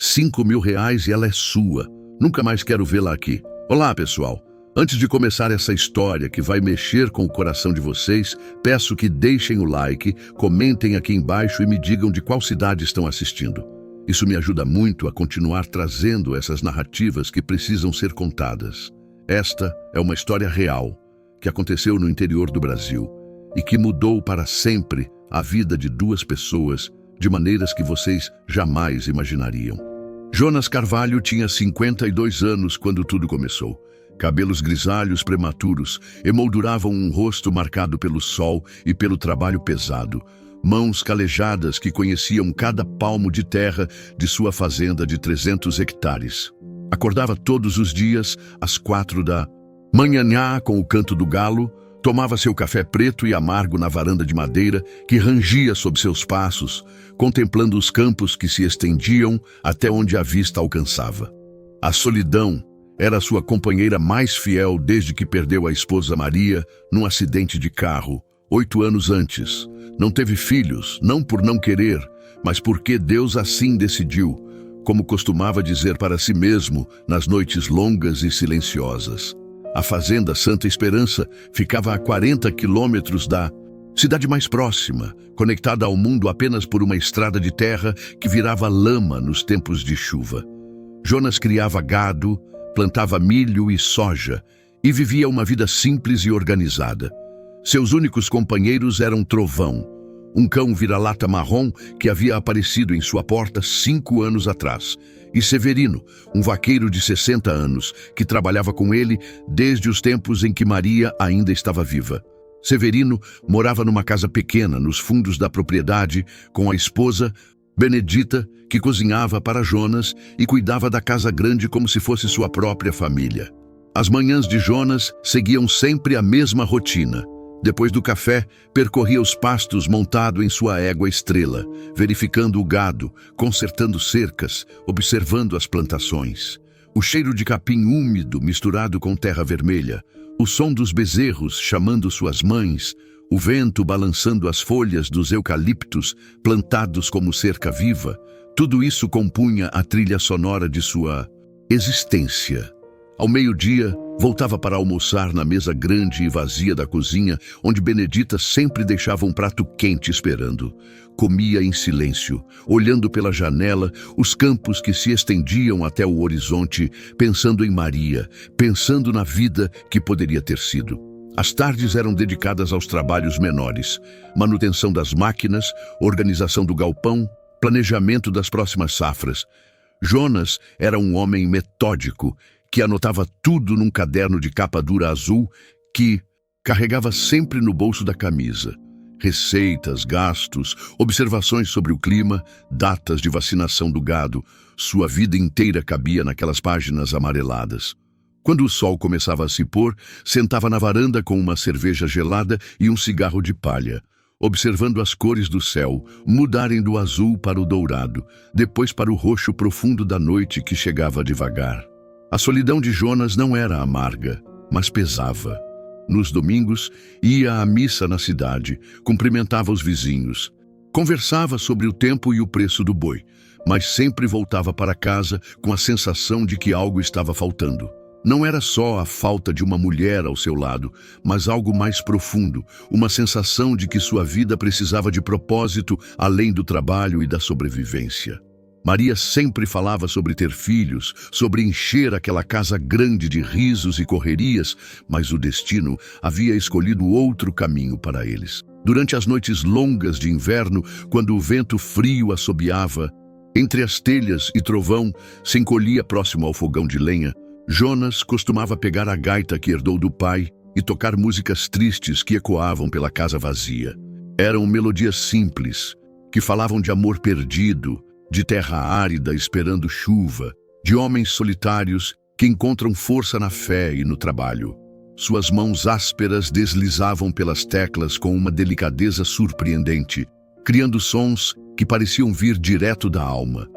R$ 5.000 e ela é sua. Nunca mais quero vê-la aqui. Olá, pessoal. Antes de começar essa história que vai mexer com o coração de vocês, peço que deixem o like, comentem aqui embaixo e me digam de qual cidade estão assistindo. Isso me ajuda muito a continuar trazendo essas narrativas que precisam ser contadas. Esta é uma história real, que aconteceu no interior do Brasil e que mudou para sempre a vida de duas pessoas de maneiras que vocês jamais imaginariam. Jonas Carvalho tinha 52 anos quando tudo começou. Cabelos grisalhos prematuros emolduravam um rosto marcado pelo sol e pelo trabalho pesado. Mãos calejadas que conheciam cada palmo de terra de sua fazenda de 300 hectares. Acordava todos os dias às 4 da manhã com o canto do galo, tomava seu café preto e amargo na varanda de madeira que rangia sob seus passos, contemplando os campos que se estendiam até onde a vista alcançava. A solidão era sua companheira mais fiel desde que perdeu a esposa Maria num acidente de carro, 8 anos antes. Não teve filhos, não por não querer, mas porque Deus assim decidiu, como costumava dizer para si mesmo nas noites longas e silenciosas. A fazenda Santa Esperança ficava a 40 quilômetros da cidade mais próxima, conectada ao mundo apenas por uma estrada de terra que virava lama nos tempos de chuva. Jonas criava gado, plantava milho e soja e vivia uma vida simples e organizada. Seus únicos companheiros eram Trovão, um cão vira-lata marrom que havia aparecido em sua porta 5 anos atrás, e Severino, um vaqueiro de 60 anos que trabalhava com ele desde os tempos em que Maria ainda estava viva. Severino morava numa casa pequena nos fundos da propriedade com a esposa Benedita, que cozinhava para Jonas e cuidava da casa grande como se fosse sua própria família. As manhãs de Jonas seguiam sempre a mesma rotina. Depois do café, percorria os pastos montado em sua égua Estrela, verificando o gado, consertando cercas, observando as plantações. O cheiro de capim úmido misturado com terra vermelha, o som dos bezerros chamando suas mães, o vento balançando as folhas dos eucaliptos plantados como cerca viva, tudo isso compunha a trilha sonora de sua existência. Ao meio-dia, voltava para almoçar na mesa grande e vazia da cozinha, onde Benedita sempre deixava um prato quente esperando. Comia em silêncio, olhando pela janela os campos que se estendiam até o horizonte, pensando em Maria, pensando na vida que poderia ter sido. As tardes eram dedicadas aos trabalhos menores, manutenção das máquinas, organização do galpão, planejamento das próximas safras. Jonas era um homem metódico, que anotava tudo num caderno de capa dura azul que carregava sempre no bolso da camisa. Receitas, gastos, observações sobre o clima, datas de vacinação do gado. Sua vida inteira cabia naquelas páginas amareladas. Quando o sol começava a se pôr, sentava na varanda com uma cerveja gelada e um cigarro de palha, observando as cores do céu mudarem do azul para o dourado, depois para o roxo profundo da noite que chegava devagar. A solidão de Jonas não era amarga, mas pesava. Nos domingos, ia à missa na cidade, cumprimentava os vizinhos, conversava sobre o tempo e o preço do boi, mas sempre voltava para casa com a sensação de que algo estava faltando. Não era só a falta de uma mulher ao seu lado, mas algo mais profundo, uma sensação de que sua vida precisava de propósito além do trabalho e da sobrevivência. Maria sempre falava sobre ter filhos, sobre encher aquela casa grande de risos e correrias, mas o destino havia escolhido outro caminho para eles. Durante as noites longas de inverno, quando o vento frio assobiava, entre as telhas e Trovão se encolhia próximo ao fogão de lenha, Jonas costumava pegar a gaita que herdou do pai e tocar músicas tristes que ecoavam pela casa vazia. Eram melodias simples, que falavam de amor perdido, de terra árida esperando chuva, de homens solitários que encontram força na fé e no trabalho. Suas mãos ásperas deslizavam pelas teclas com uma delicadeza surpreendente, criando sons que pareciam vir direto da alma.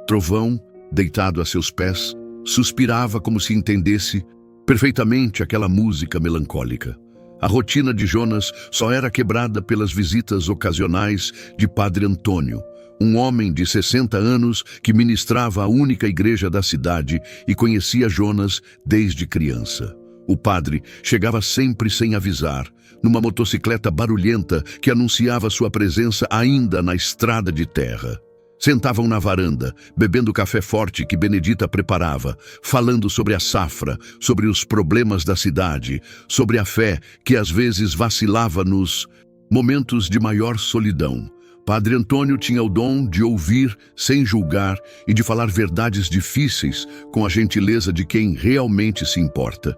Trovão, deitado a seus pés, suspirava como se entendesse perfeitamente aquela música melancólica. A rotina de Jonas só era quebrada pelas visitas ocasionais de Padre Antônio, um homem de 60 anos que ministrava a única igreja da cidade e conhecia Jonas desde criança. O padre chegava sempre sem avisar, numa motocicleta barulhenta que anunciava sua presença ainda na estrada de terra. Sentavam na varanda, bebendo o café forte que Benedita preparava, falando sobre a safra, sobre os problemas da cidade, sobre a fé que às vezes vacilava nos momentos de maior solidão. Padre Antônio tinha o dom de ouvir sem julgar e de falar verdades difíceis com a gentileza de quem realmente se importa.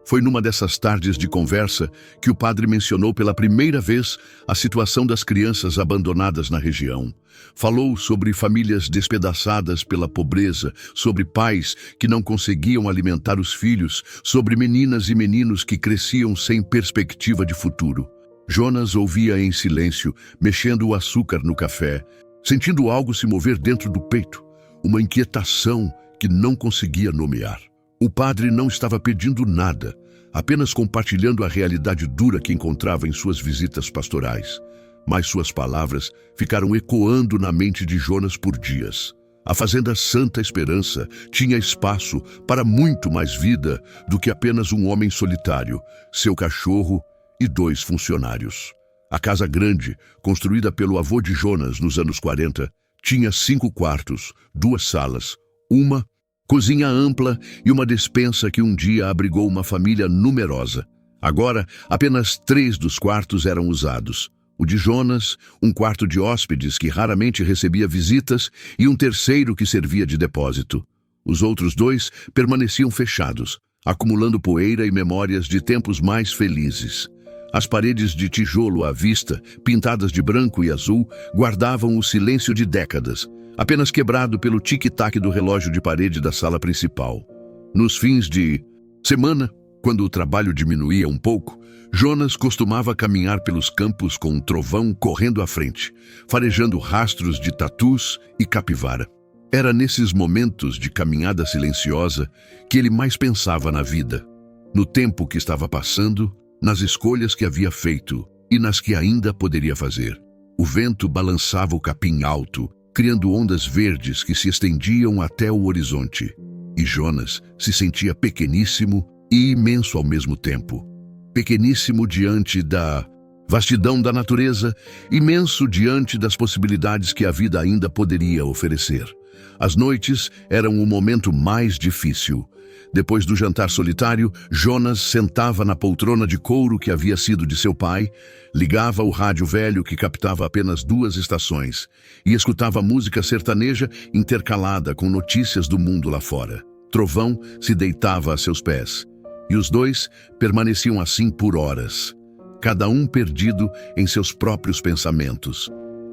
Foi numa dessas tardes de conversa que o padre mencionou pela primeira vez a situação das crianças abandonadas na região. Falou sobre famílias despedaçadas pela pobreza, sobre pais que não conseguiam alimentar os filhos, sobre meninas e meninos que cresciam sem perspectiva de futuro. Jonas ouvia em silêncio, mexendo o açúcar no café, sentindo algo se mover dentro do peito, uma inquietação que não conseguia nomear. O padre não estava pedindo nada, apenas compartilhando a realidade dura que encontrava em suas visitas pastorais. Mas suas palavras ficaram ecoando na mente de Jonas por dias. A fazenda Santa Esperança tinha espaço para muito mais vida do que apenas um homem solitário, seu cachorro e 2 funcionários. A casa grande, construída pelo avô de Jonas nos anos 40, tinha 5 quartos, 2 salas, uma cozinha ampla e uma despensa que um dia abrigou uma família numerosa. Agora, apenas 3 dos quartos eram usados. O de Jonas, um quarto de hóspedes que raramente recebia visitas e um terceiro que servia de depósito. Os outros 2 permaneciam fechados, acumulando poeira e memórias de tempos mais felizes. As paredes de tijolo à vista, pintadas de branco e azul, guardavam o silêncio de décadas, apenas quebrado pelo tic-tac do relógio de parede da sala principal. Nos fins de semana, quando o trabalho diminuía um pouco, Jonas costumava caminhar pelos campos com um trovão correndo à frente, farejando rastros de tatus e capivara. Era nesses momentos de caminhada silenciosa que ele mais pensava na vida, no tempo que estava passando, nas escolhas que havia feito e nas que ainda poderia fazer. O vento balançava o capim alto, criando ondas verdes que se estendiam até o horizonte. E Jonas se sentia pequeníssimo e imenso ao mesmo tempo. Pequeníssimo diante da vastidão da natureza, imenso diante das possibilidades que a vida ainda poderia oferecer. As noites eram o momento mais difícil. Depois do jantar solitário, Jonas sentava na poltrona de couro que havia sido de seu pai, ligava o rádio velho que captava apenas 2 estações e escutava música sertaneja intercalada com notícias do mundo lá fora. Trovão se deitava a seus pés e os 2 permaneciam assim por horas, cada um perdido em seus próprios pensamentos.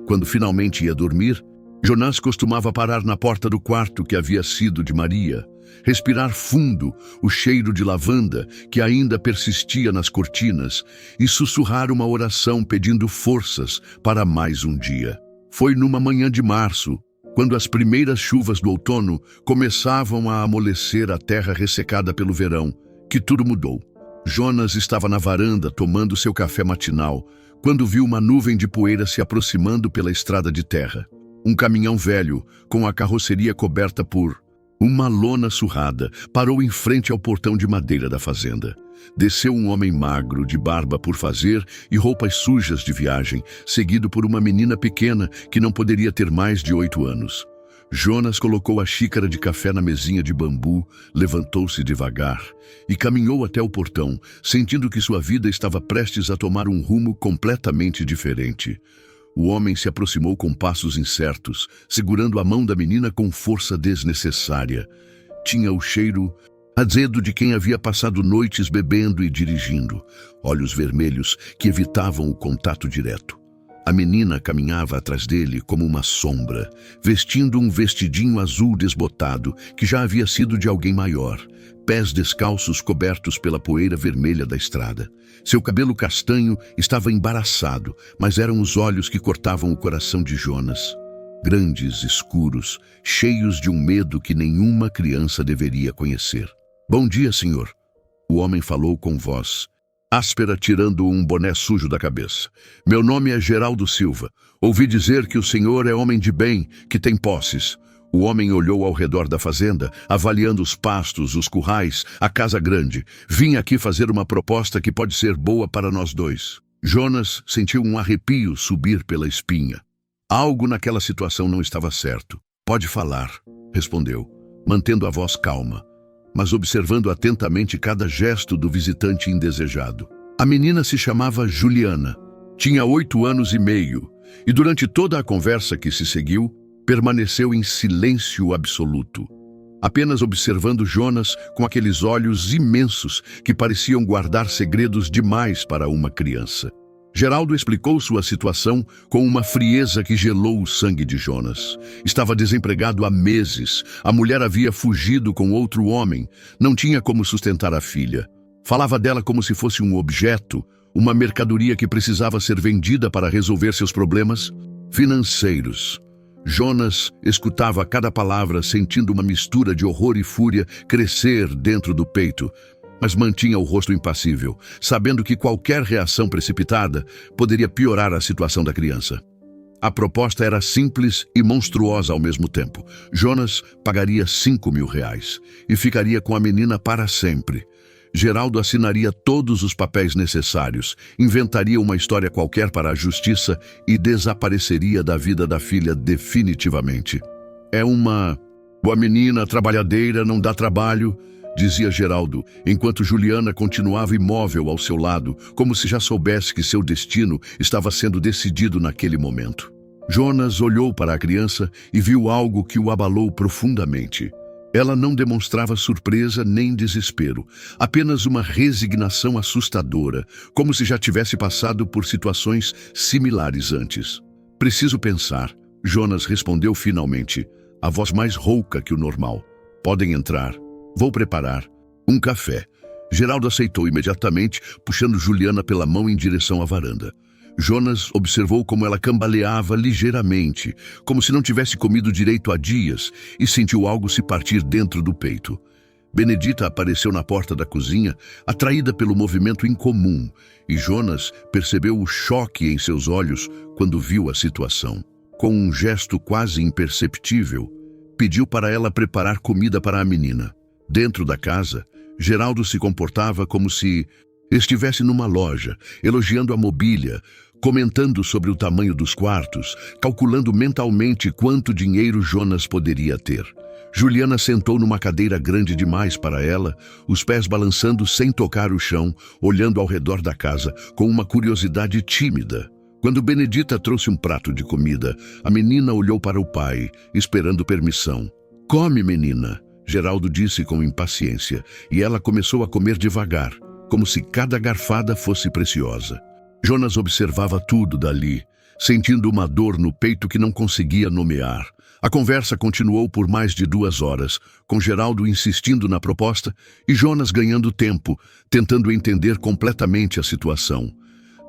Quando finalmente ia dormir, Jonas costumava parar na porta do quarto que havia sido de Maria, respirar fundo o cheiro de lavanda que ainda persistia nas cortinas e sussurrar uma oração pedindo forças para mais um dia. Foi numa manhã de março, quando as primeiras chuvas do outono começavam a amolecer a terra ressecada pelo verão, que tudo mudou. Jonas estava na varanda tomando seu café matinal, quando viu uma nuvem de poeira se aproximando pela estrada de terra. Um caminhão velho, com a carroceria coberta por uma lona surrada, parou em frente ao portão de madeira da fazenda. Desceu um homem magro, de barba por fazer e roupas sujas de viagem, seguido por uma menina pequena que não poderia ter mais de 8 anos. Jonas colocou a xícara de café na mesinha de bambu, levantou-se devagar e caminhou até o portão, sentindo que sua vida estava prestes a tomar um rumo completamente diferente. O homem se aproximou com passos incertos, segurando a mão da menina com força desnecessária. Tinha o cheiro azedo de quem havia passado noites bebendo e dirigindo, olhos vermelhos que evitavam o contato direto. A menina caminhava atrás dele como uma sombra, vestindo um vestidinho azul desbotado que já havia sido de alguém maior, pés descalços cobertos pela poeira vermelha da estrada. Seu cabelo castanho estava embaraçado, mas eram os olhos que cortavam o coração de Jonas. Grandes, escuros, cheios de um medo que nenhuma criança deveria conhecer. "Bom dia, senhor." O homem falou com voz áspera, tirando um boné sujo da cabeça. Meu nome é Geraldo Silva. Ouvi dizer que o senhor é homem de bem, que tem posses. O homem olhou ao redor da fazenda, avaliando os pastos, os currais, a casa grande. Vim aqui fazer uma proposta que pode ser boa para nós dois. Jonas sentiu um arrepio subir pela espinha. Algo naquela situação não estava certo. Pode falar, respondeu, mantendo a voz calma, mas observando atentamente cada gesto do visitante indesejado. A menina se chamava Juliana. Tinha 8 anos e meio, e durante toda a conversa que se seguiu, permaneceu em silêncio absoluto, apenas observando Jonas com aqueles olhos imensos que pareciam guardar segredos demais para uma criança. Geraldo explicou sua situação com uma frieza que gelou o sangue de Jonas. Estava desempregado há meses, a mulher havia fugido com outro homem, não tinha como sustentar a filha. Falava dela como se fosse um objeto, uma mercadoria que precisava ser vendida para resolver seus problemas financeiros. Jonas escutava cada palavra, sentindo uma mistura de horror e fúria crescer dentro do peito, mas mantinha o rosto impassível, sabendo que qualquer reação precipitada poderia piorar a situação da criança. A proposta era simples e monstruosa ao mesmo tempo. Jonas pagaria R$5.000 e ficaria com a menina para sempre. Geraldo assinaria todos os papéis necessários, inventaria uma história qualquer para a justiça e desapareceria da vida da filha definitivamente. Boa menina, trabalhadeira, não dá trabalho, dizia Geraldo, enquanto Juliana continuava imóvel ao seu lado, como se já soubesse que seu destino estava sendo decidido naquele momento. Jonas olhou para a criança e viu algo que o abalou profundamente. Ela não demonstrava surpresa nem desespero, apenas uma resignação assustadora, como se já tivesse passado por situações similares antes. Preciso pensar, Jonas respondeu finalmente, a voz mais rouca que o normal. Podem entrar. Vou preparar um café. Geraldo aceitou imediatamente, puxando Juliana pela mão em direção à varanda. Jonas observou como ela cambaleava ligeiramente, como se não tivesse comido direito há dias, e sentiu algo se partir dentro do peito. Benedita apareceu na porta da cozinha, atraída pelo movimento incomum, e Jonas percebeu o choque em seus olhos quando viu a situação. Com um gesto quase imperceptível, pediu para ela preparar comida para a menina. Dentro da casa, Geraldo se comportava como se estivesse numa loja, elogiando a mobília, comentando sobre o tamanho dos quartos, calculando mentalmente quanto dinheiro Jonas poderia ter. Juliana sentou numa cadeira grande demais para ela, os pés balançando sem tocar o chão, olhando ao redor da casa com uma curiosidade tímida. Quando Benedita trouxe um prato de comida, a menina olhou para o pai, esperando permissão. Come, menina, Geraldo disse com impaciência, e ela começou a comer devagar, como se cada garfada fosse preciosa. Jonas observava tudo dali, sentindo uma dor no peito que não conseguia nomear. A conversa continuou por mais de 2 horas, com Geraldo insistindo na proposta e Jonas ganhando tempo, tentando entender completamente a situação.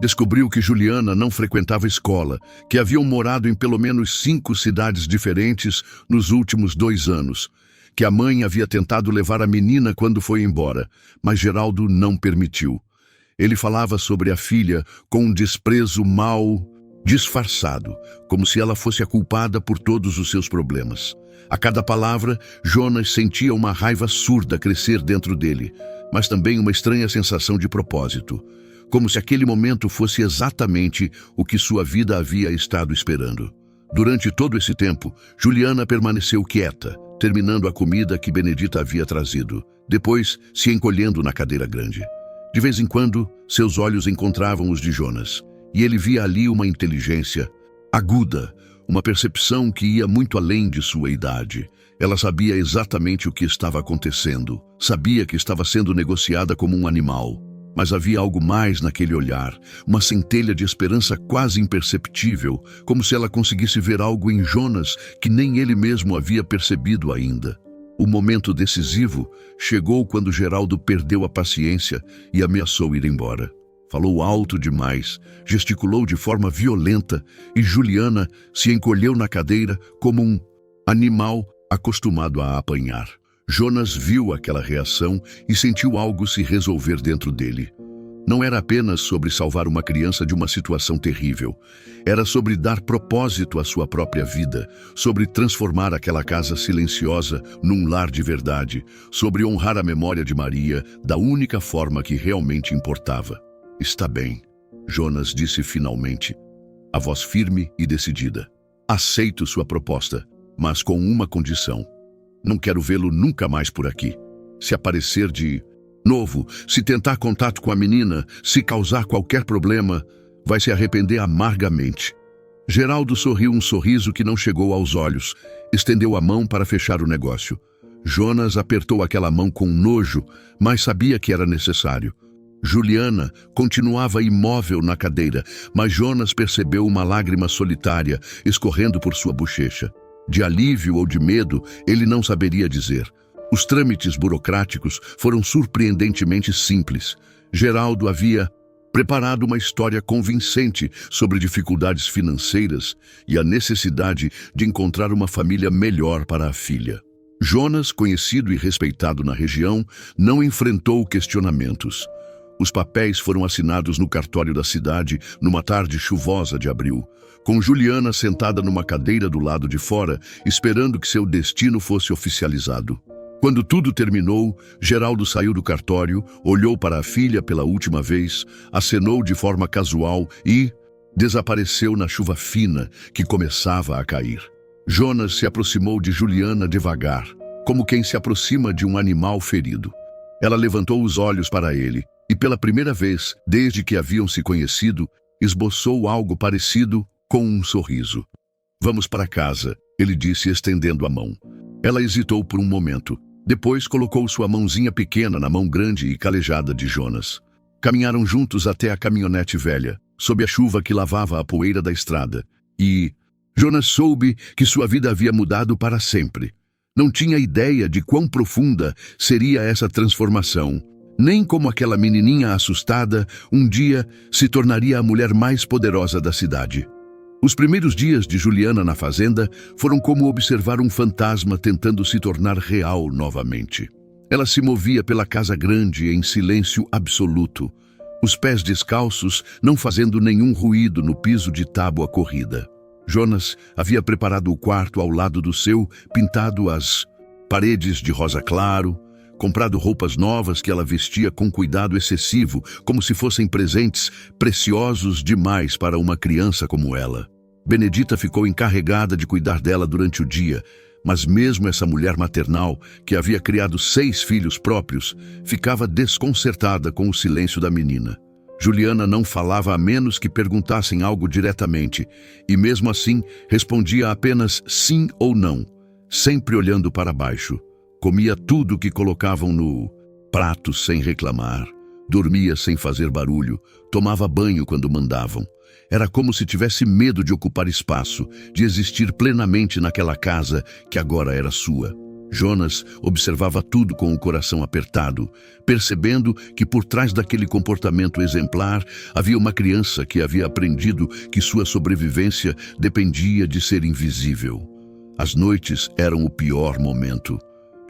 Descobriu que Juliana não frequentava escola, que haviam morado em pelo menos 5 cidades diferentes nos últimos 2 anos, que a mãe havia tentado levar a menina quando foi embora, mas Geraldo não permitiu. Ele falava sobre a filha com um desprezo mal disfarçado, como se ela fosse a culpada por todos os seus problemas. A cada palavra, Jonas sentia uma raiva surda crescer dentro dele, mas também uma estranha sensação de propósito, como se aquele momento fosse exatamente o que sua vida havia estado esperando. Durante todo esse tempo, Juliana permaneceu quieta, terminando a comida que Benedita havia trazido, depois se encolhendo na cadeira grande. De vez em quando, seus olhos encontravam os de Jonas, e ele via ali uma inteligência aguda, uma percepção que ia muito além de sua idade. Ela sabia exatamente o que estava acontecendo, sabia que estava sendo negociada como um animal, mas havia algo mais naquele olhar, uma centelha de esperança quase imperceptível, como se ela conseguisse ver algo em Jonas que nem ele mesmo havia percebido ainda. O momento decisivo chegou quando Geraldo perdeu a paciência e ameaçou ir embora. Falou alto demais, gesticulou de forma violenta e Juliana se encolheu na cadeira como um animal acostumado a apanhar. Jonas viu aquela reação e sentiu algo se resolver dentro dele. Não era apenas sobre salvar uma criança de uma situação terrível. Era sobre dar propósito à sua própria vida, sobre transformar aquela casa silenciosa num lar de verdade, sobre honrar a memória de Maria da única forma que realmente importava. Está bem, Jonas disse finalmente, a voz firme e decidida. Aceito sua proposta, mas com uma condição. Não quero vê-lo nunca mais por aqui. Se aparecer de novo, se tentar contato com a menina, se causar qualquer problema, vai se arrepender amargamente. Geraldo sorriu um sorriso que não chegou aos olhos, estendeu a mão para fechar o negócio. Jonas apertou aquela mão com nojo, mas sabia que era necessário. Juliana continuava imóvel na cadeira, mas Jonas percebeu uma lágrima solitária escorrendo por sua bochecha. De alívio ou de medo, ele não saberia dizer. Os trâmites burocráticos foram surpreendentemente simples. Geraldo havia preparado uma história convincente sobre dificuldades financeiras e a necessidade de encontrar uma família melhor para a filha. Jonas, conhecido e respeitado na região, não enfrentou questionamentos. Os papéis foram assinados no cartório da cidade numa tarde chuvosa de abril, com Juliana sentada numa cadeira do lado de fora, esperando que seu destino fosse oficializado. Quando tudo terminou, Geraldo saiu do cartório, olhou para a filha pela última vez, acenou de forma casual e desapareceu na chuva fina que começava a cair. Jonas se aproximou de Juliana devagar, como quem se aproxima de um animal ferido. Ela levantou os olhos para ele e, pela primeira vez desde que haviam se conhecido, esboçou algo parecido com um sorriso. Vamos para casa, ele disse estendendo a mão. Ela hesitou por um momento. Depois colocou sua mãozinha pequena na mão grande e calejada de Jonas. Caminharam juntos até a caminhonete velha, sob a chuva que lavava a poeira da estrada. E Jonas soube que sua vida havia mudado para sempre. Não tinha ideia de quão profunda seria essa transformação, nem como aquela menininha assustada um dia se tornaria a mulher mais poderosa da cidade. Os primeiros dias de Juliana na fazenda foram como observar um fantasma tentando se tornar real novamente. Ela se movia pela casa grande em silêncio absoluto, os pés descalços não fazendo nenhum ruído no piso de tábua corrida. Jonas havia preparado o quarto ao lado do seu, pintado as paredes de rosa claro, comprado roupas novas que ela vestia com cuidado excessivo, como se fossem presentes preciosos demais para uma criança como ela. Benedita ficou encarregada de cuidar dela durante o dia, mas mesmo essa mulher maternal, que havia criado 6 filhos próprios, ficava desconcertada com o silêncio da menina. Juliana não falava a menos que perguntassem algo diretamente, e mesmo assim respondia apenas sim ou não, sempre olhando para baixo. Comia tudo que colocavam no prato sem reclamar, dormia sem fazer barulho, tomava banho quando mandavam. Era como se tivesse medo de ocupar espaço, de existir plenamente naquela casa que agora era sua. Jonas observava tudo com o coração apertado, percebendo que por trás daquele comportamento exemplar havia uma criança que havia aprendido que sua sobrevivência dependia de ser invisível. As noites eram o pior momento.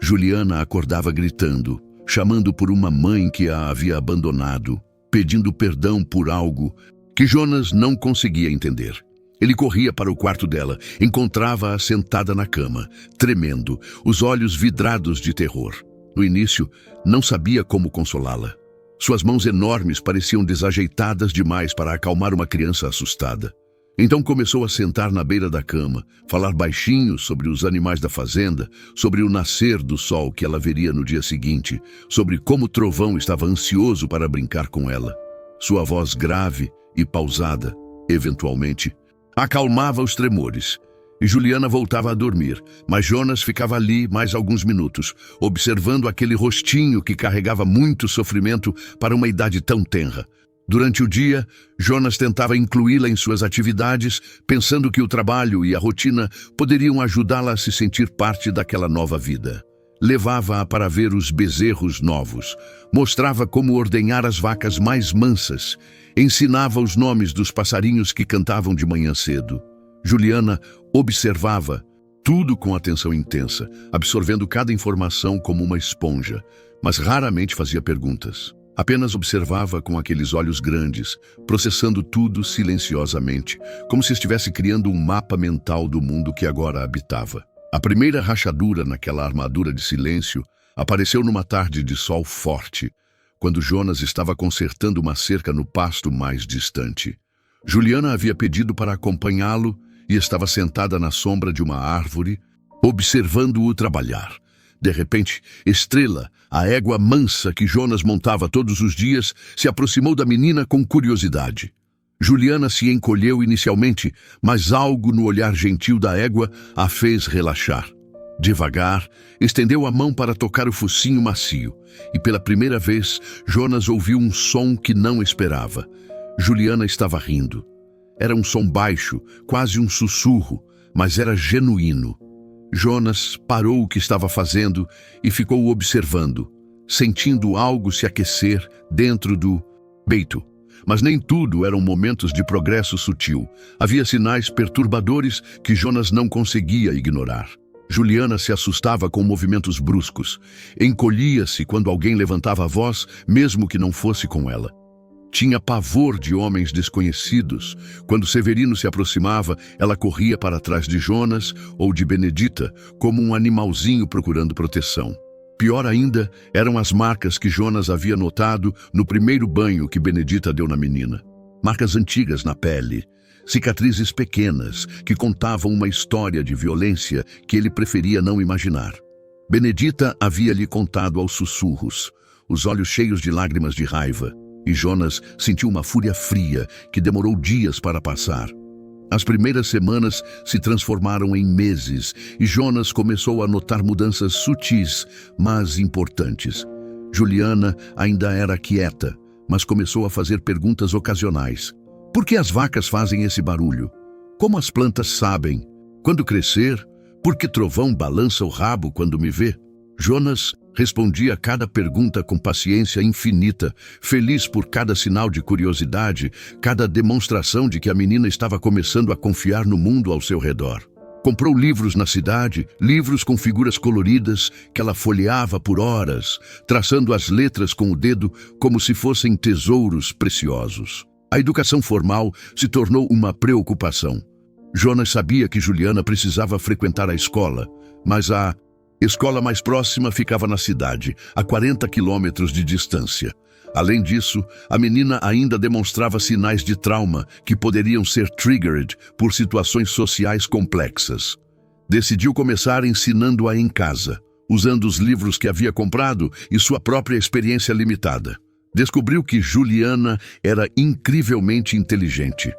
Juliana acordava gritando, chamando por uma mãe que a havia abandonado, pedindo perdão por algo que Jonas não conseguia entender. Ele corria para o quarto dela, encontrava-a sentada na cama, tremendo, os olhos vidrados de terror. No início, não sabia como consolá-la. Suas mãos enormes pareciam desajeitadas demais para acalmar uma criança assustada. Então começou a sentar na beira da cama, falar baixinho sobre os animais da fazenda, sobre o nascer do sol que ela veria no dia seguinte, sobre como o trovão estava ansioso para brincar com ela. Sua voz grave e pausada, eventualmente, acalmava os tremores, e Juliana voltava a dormir, mas Jonas ficava ali mais alguns minutos, observando aquele rostinho que carregava muito sofrimento para uma idade tão tenra. Durante o dia, Jonas tentava incluí-la em suas atividades, pensando que o trabalho e a rotina poderiam ajudá-la a se sentir parte daquela nova vida. Levava-a para ver os bezerros novos, mostrava como ordenhar as vacas mais mansas, ensinava os nomes dos passarinhos que cantavam de manhã cedo. Juliana observava tudo com atenção intensa, absorvendo cada informação como uma esponja, mas raramente fazia perguntas. Apenas observava com aqueles olhos grandes, processando tudo silenciosamente, como se estivesse criando um mapa mental do mundo que agora habitava. A primeira rachadura naquela armadura de silêncio apareceu numa tarde de sol forte, quando Jonas estava consertando uma cerca no pasto mais distante. Juliana havia pedido para acompanhá-lo e estava sentada na sombra de uma árvore, observando-o trabalhar. De repente, Estrela, a égua mansa que Jonas montava todos os dias, se aproximou da menina com curiosidade. Juliana se encolheu inicialmente, mas algo no olhar gentil da égua a fez relaxar. Devagar, estendeu a mão para tocar o focinho macio, e pela primeira vez, Jonas ouviu um som que não esperava. Juliana estava rindo. Era um som baixo, quase um sussurro, mas era genuíno. Jonas parou o que estava fazendo e ficou observando, sentindo algo se aquecer dentro do peito. Mas nem tudo eram momentos de progresso sutil. Havia sinais perturbadores que Jonas não conseguia ignorar. Juliana se assustava com movimentos bruscos. Encolhia-se quando alguém levantava a voz, mesmo que não fosse com ela. Tinha pavor de homens desconhecidos. Quando Severino se aproximava, ela corria para trás de Jonas ou de Benedita, como um animalzinho procurando proteção. Pior ainda, eram as marcas que Jonas havia notado no primeiro banho que Benedita deu na menina. Marcas antigas na pele, cicatrizes pequenas que contavam uma história de violência que ele preferia não imaginar. Benedita havia lhe contado aos sussurros, os olhos cheios de lágrimas de raiva. E Jonas sentiu uma fúria fria que demorou dias para passar. As primeiras semanas se transformaram em meses e Jonas começou a notar mudanças sutis, mas importantes. Juliana ainda era quieta, mas começou a fazer perguntas ocasionais. Por que as vacas fazem esse barulho? Como as plantas sabem? Quando crescer? Por que trovão balança o rabo quando me vê? Jonas respondia a cada pergunta com paciência infinita, feliz por cada sinal de curiosidade, cada demonstração de que a menina estava começando a confiar no mundo ao seu redor. Comprou livros na cidade, livros com figuras coloridas que ela folheava por horas, traçando as letras com o dedo como se fossem tesouros preciosos. A educação formal se tornou uma preocupação. Jonas sabia que Juliana precisava frequentar a escola, mas a escola mais próxima ficava na cidade, a 40 quilômetros de distância. Além disso, a menina ainda demonstrava sinais de trauma que poderiam ser triggered por situações sociais complexas. Decidiu começar ensinando-a em casa, usando os livros que havia comprado e sua própria experiência limitada. Descobriu que Juliana era incrivelmente inteligente.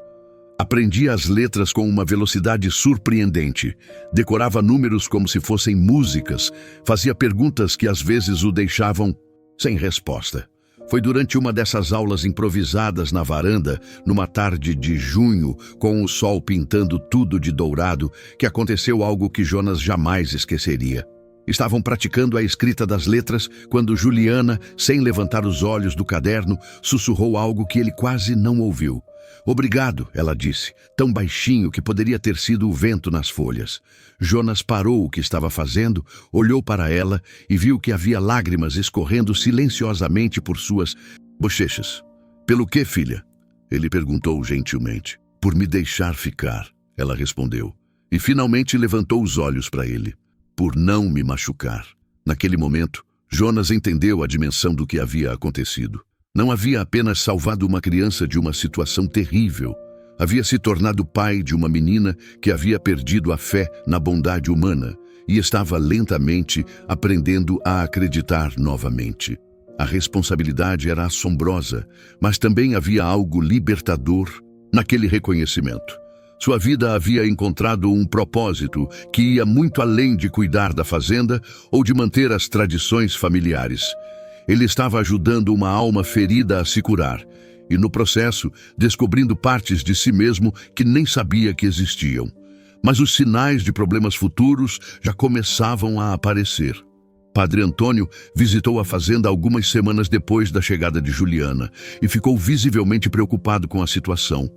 Aprendia as letras com uma velocidade surpreendente, decorava números como se fossem músicas, fazia perguntas que às vezes o deixavam sem resposta. Foi durante uma dessas aulas improvisadas na varanda, numa tarde de junho, com o sol pintando tudo de dourado, que aconteceu algo que Jonas jamais esqueceria. Estavam praticando a escrita das letras quando Juliana, sem levantar os olhos do caderno, sussurrou algo que ele quase não ouviu. "Obrigado", ela disse, tão baixinho que poderia ter sido o vento nas folhas. Jonas parou o que estava fazendo, olhou para ela e viu que havia lágrimas escorrendo silenciosamente por suas bochechas. "Pelo quê, filha?" ele perguntou gentilmente. "Por me deixar ficar", ela respondeu, e finalmente levantou os olhos para ele. "Por não me machucar." Naquele momento, Jonas entendeu a dimensão do que havia acontecido. Não havia apenas salvado uma criança de uma situação terrível. Havia se tornado pai de uma menina que havia perdido a fé na bondade humana e estava lentamente aprendendo a acreditar novamente. A responsabilidade era assombrosa, mas também havia algo libertador naquele reconhecimento. Sua vida havia encontrado um propósito que ia muito além de cuidar da fazenda ou de manter as tradições familiares. Ele estava ajudando uma alma ferida a se curar e, no processo, descobrindo partes de si mesmo que nem sabia que existiam. Mas os sinais de problemas futuros já começavam a aparecer. Padre Antônio visitou a fazenda algumas semanas depois da chegada de Juliana e ficou visivelmente preocupado com a situação.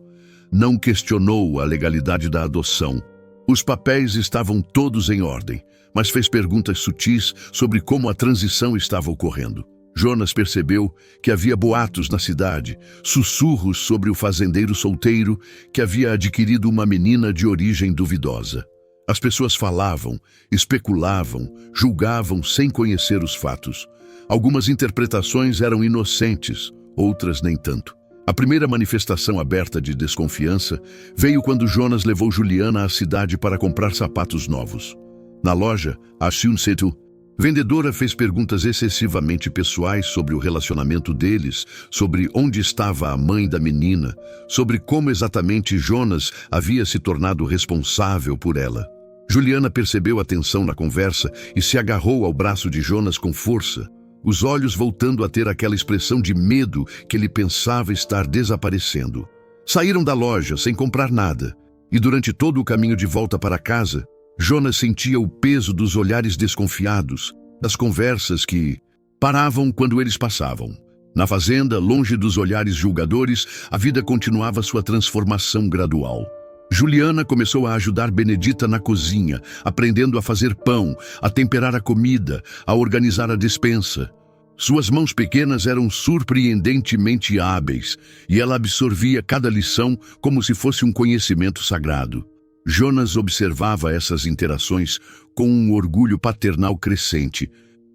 Não questionou a legalidade da adoção. Os papéis estavam todos em ordem, mas fez perguntas sutis sobre como a transição estava ocorrendo. Jonas percebeu que havia boatos na cidade, sussurros sobre o fazendeiro solteiro que havia adquirido uma menina de origem duvidosa. As pessoas falavam, especulavam, julgavam sem conhecer os fatos. Algumas interpretações eram inocentes, outras nem tanto. A primeira manifestação aberta de desconfiança veio quando Jonas levou Juliana à cidade para comprar sapatos novos. Na loja, a Schoenzettel, vendedora fez perguntas excessivamente pessoais sobre o relacionamento deles, sobre onde estava a mãe da menina, sobre como exatamente Jonas havia se tornado responsável por ela. Juliana percebeu a tensão na conversa e se agarrou ao braço de Jonas com força, os olhos voltando a ter aquela expressão de medo que ele pensava estar desaparecendo. Saíram da loja sem comprar nada, e durante todo o caminho de volta para casa, Jonas sentia o peso dos olhares desconfiados, das conversas que paravam quando eles passavam. Na fazenda, longe dos olhares julgadores, a vida continuava sua transformação gradual. Juliana começou a ajudar Benedita na cozinha, aprendendo a fazer pão, a temperar a comida, a organizar a despensa. Suas mãos pequenas eram surpreendentemente hábeis, e ela absorvia cada lição como se fosse um conhecimento sagrado. Jonas observava essas interações com um orgulho paternal crescente,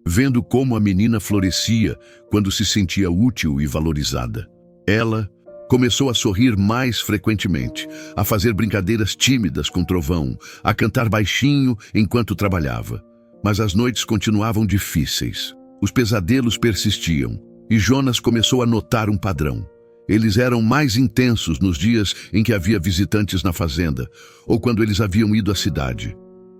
vendo como a menina florescia quando se sentia útil e valorizada. Ela começou a sorrir mais frequentemente, a fazer brincadeiras tímidas com Trovão, a cantar baixinho enquanto trabalhava. Mas as noites continuavam difíceis. Os pesadelos persistiam, e Jonas começou a notar um padrão. Eles eram mais intensos nos dias em que havia visitantes na fazenda, ou quando eles haviam ido à cidade.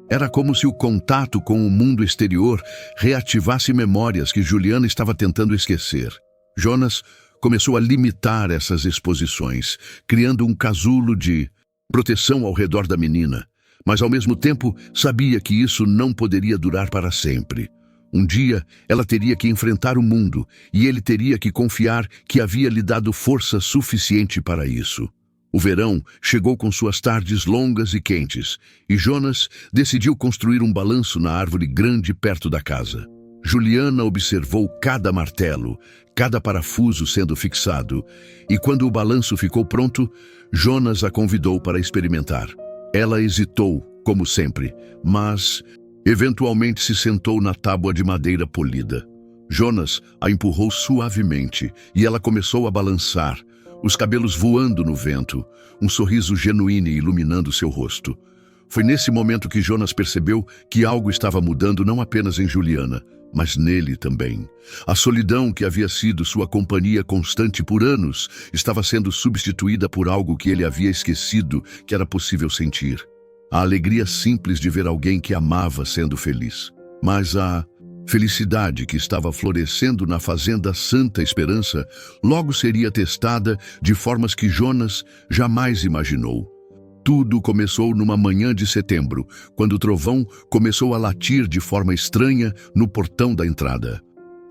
Era como se o contato com o mundo exterior reativasse memórias que Juliana estava tentando esquecer. Jonas começou a limitar essas exposições, criando um casulo de proteção ao redor da menina, mas ao mesmo tempo sabia que isso não poderia durar para sempre. Um dia, ela teria que enfrentar o mundo, e ele teria que confiar que havia lhe dado força suficiente para isso. O verão chegou com suas tardes longas e quentes, e Jonas decidiu construir um balanço na árvore grande perto da casa. Juliana observou cada martelo, cada parafuso sendo fixado, e quando o balanço ficou pronto, Jonas a convidou para experimentar. Ela hesitou, como sempre, mas eventualmente se sentou na tábua de madeira polida. Jonas a empurrou suavemente e ela começou a balançar, os cabelos voando no vento, um sorriso genuíno iluminando seu rosto. Foi nesse momento que Jonas percebeu que algo estava mudando não apenas em Juliana, mas nele também. A solidão que havia sido sua companhia constante por anos estava sendo substituída por algo que ele havia esquecido que era possível sentir. A alegria simples de ver alguém que amava sendo feliz. Mas a felicidade que estava florescendo na fazenda Santa Esperança logo seria testada de formas que Jonas jamais imaginou. Tudo começou numa manhã de setembro, quando o trovão começou a latir de forma estranha no portão da entrada.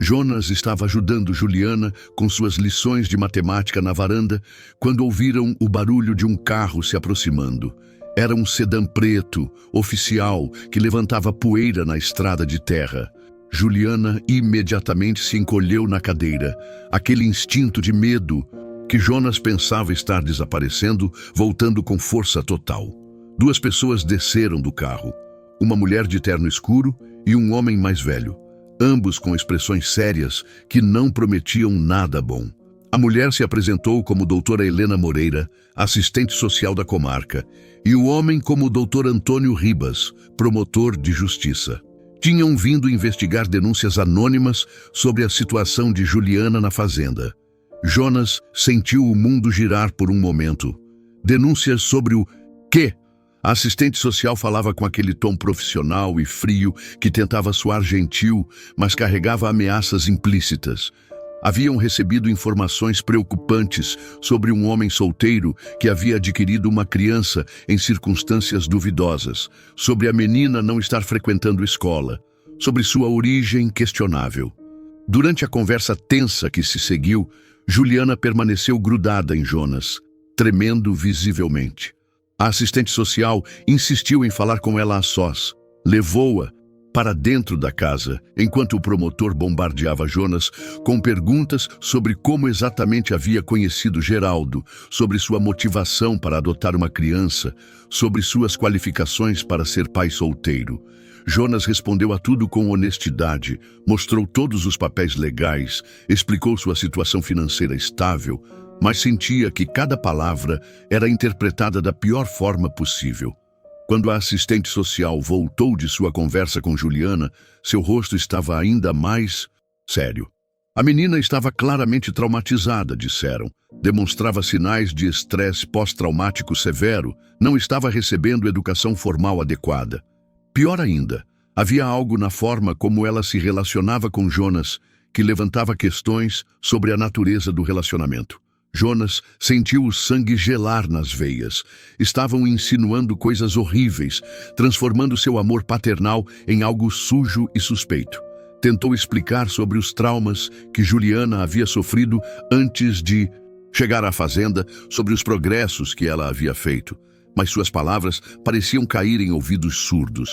Jonas estava ajudando Juliana com suas lições de matemática na varanda, quando ouviram o barulho de um carro se aproximando. Era um sedã preto, oficial, que levantava poeira na estrada de terra. Juliana imediatamente se encolheu na cadeira. Aquele instinto de medo que Jonas pensava estar desaparecendo, voltando com força total. Duas pessoas desceram do carro. Uma mulher de terno escuro e um homem mais velho, ambos com expressões sérias que não prometiam nada bom. A mulher se apresentou como doutora Helena Moreira, assistente social da comarca, e o homem como doutor Antônio Ribas, promotor de justiça. Tinham vindo investigar denúncias anônimas sobre a situação de Juliana na fazenda. Jonas sentiu o mundo girar por um momento. Denúncias sobre o quê? A assistente social falava com aquele tom profissional e frio que tentava soar gentil, mas carregava ameaças implícitas. Haviam recebido informações preocupantes sobre um homem solteiro que havia adquirido uma criança em circunstâncias duvidosas, sobre a menina não estar frequentando escola, sobre sua origem questionável. Durante a conversa tensa que se seguiu, Juliana permaneceu grudada em Jonas, tremendo visivelmente. A assistente social insistiu em falar com ela a sós. Levou-a para dentro da casa, enquanto o promotor bombardeava Jonas com perguntas sobre como exatamente havia conhecido Geraldo, sobre sua motivação para adotar uma criança, sobre suas qualificações para ser pai solteiro. Jonas respondeu a tudo com honestidade, mostrou todos os papéis legais, explicou sua situação financeira estável, mas sentia que cada palavra era interpretada da pior forma possível. Quando a assistente social voltou de sua conversa com Juliana, seu rosto estava ainda mais sério. A menina estava claramente traumatizada, disseram. Demonstrava sinais de estresse pós-traumático severo, não estava recebendo educação formal adequada. Pior ainda, havia algo na forma como ela se relacionava com Jonas que levantava questões sobre a natureza do relacionamento. Jonas sentiu o sangue gelar nas veias. Estavam insinuando coisas horríveis, transformando seu amor paternal em algo sujo e suspeito. Tentou explicar sobre os traumas que Juliana havia sofrido antes de chegar à fazenda, sobre os progressos que ela havia feito, mas suas palavras pareciam cair em ouvidos surdos.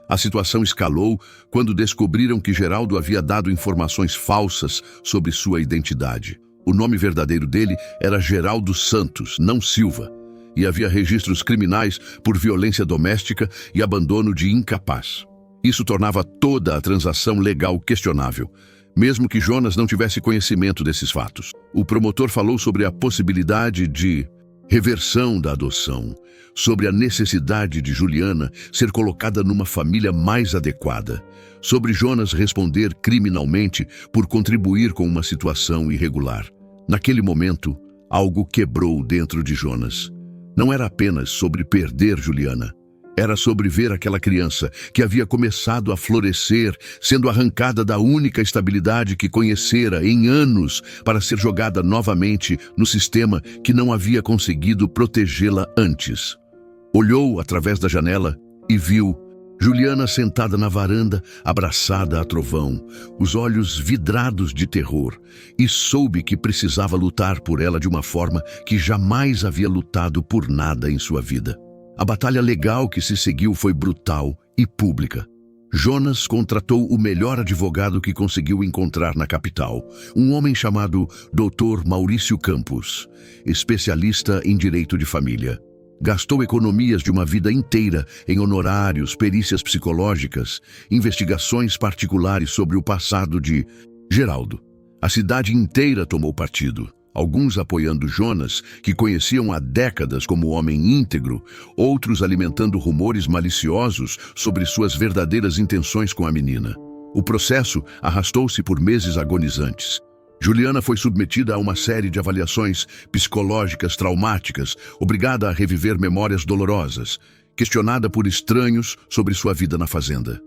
A situação escalou quando descobriram que Geraldo havia dado informações falsas sobre sua identidade. O nome verdadeiro dele era Geraldo Santos, não Silva, e havia registros criminais por violência doméstica e abandono de incapaz. Isso tornava toda a transação legal questionável, mesmo que Jonas não tivesse conhecimento desses fatos. O promotor falou sobre a possibilidade de reversão da adoção, sobre a necessidade de Juliana ser colocada numa família mais adequada, sobre Jonas responder criminalmente por contribuir com uma situação irregular. Naquele momento, algo quebrou dentro de Jonas. Não era apenas sobre perder Juliana. Era sobre ver aquela criança que havia começado a florescer, sendo arrancada da única estabilidade que conhecera em anos para ser jogada novamente no sistema que não havia conseguido protegê-la antes. Olhou através da janela e viu Juliana sentada na varanda, abraçada a trovão, os olhos vidrados de terror, e soube que precisava lutar por ela de uma forma que jamais havia lutado por nada em sua vida. A batalha legal que se seguiu foi brutal e pública. Jonas contratou o melhor advogado que conseguiu encontrar na capital, um homem chamado Dr. Maurício Campos, especialista em direito de família. Gastou economias de uma vida inteira em honorários, perícias psicológicas, investigações particulares sobre o passado de Geraldo. A cidade inteira tomou partido, alguns apoiando Jonas, que conheciam há décadas como homem íntegro, outros alimentando rumores maliciosos sobre suas verdadeiras intenções com a menina. O processo arrastou-se por meses agonizantes. Juliana foi submetida a uma série de avaliações psicológicas traumáticas, obrigada a reviver memórias dolorosas, questionada por estranhos sobre sua vida na fazenda.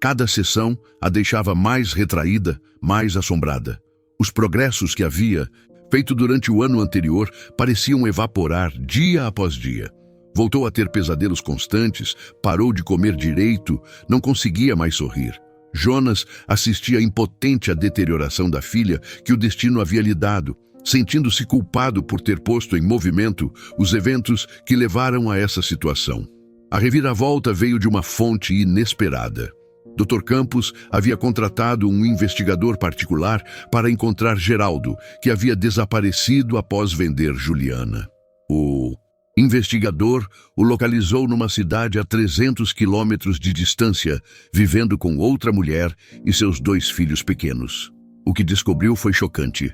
Cada sessão a deixava mais retraída, mais assombrada. Os progressos que havia feito durante o ano anterior pareciam evaporar dia após dia. Voltou a ter pesadelos constantes, parou de comer direito, não conseguia mais sorrir. Jonas assistia impotente à deterioração da filha que o destino havia lhe dado, sentindo-se culpado por ter posto em movimento os eventos que levaram a essa situação. A reviravolta veio de uma fonte inesperada. Dr. Campos havia contratado um investigador particular para encontrar Geraldo, que havia desaparecido após vender Juliana. O investigador o localizou numa cidade a 300 quilômetros de distância, vivendo com outra mulher e seus 2 filhos pequenos. O que descobriu foi chocante.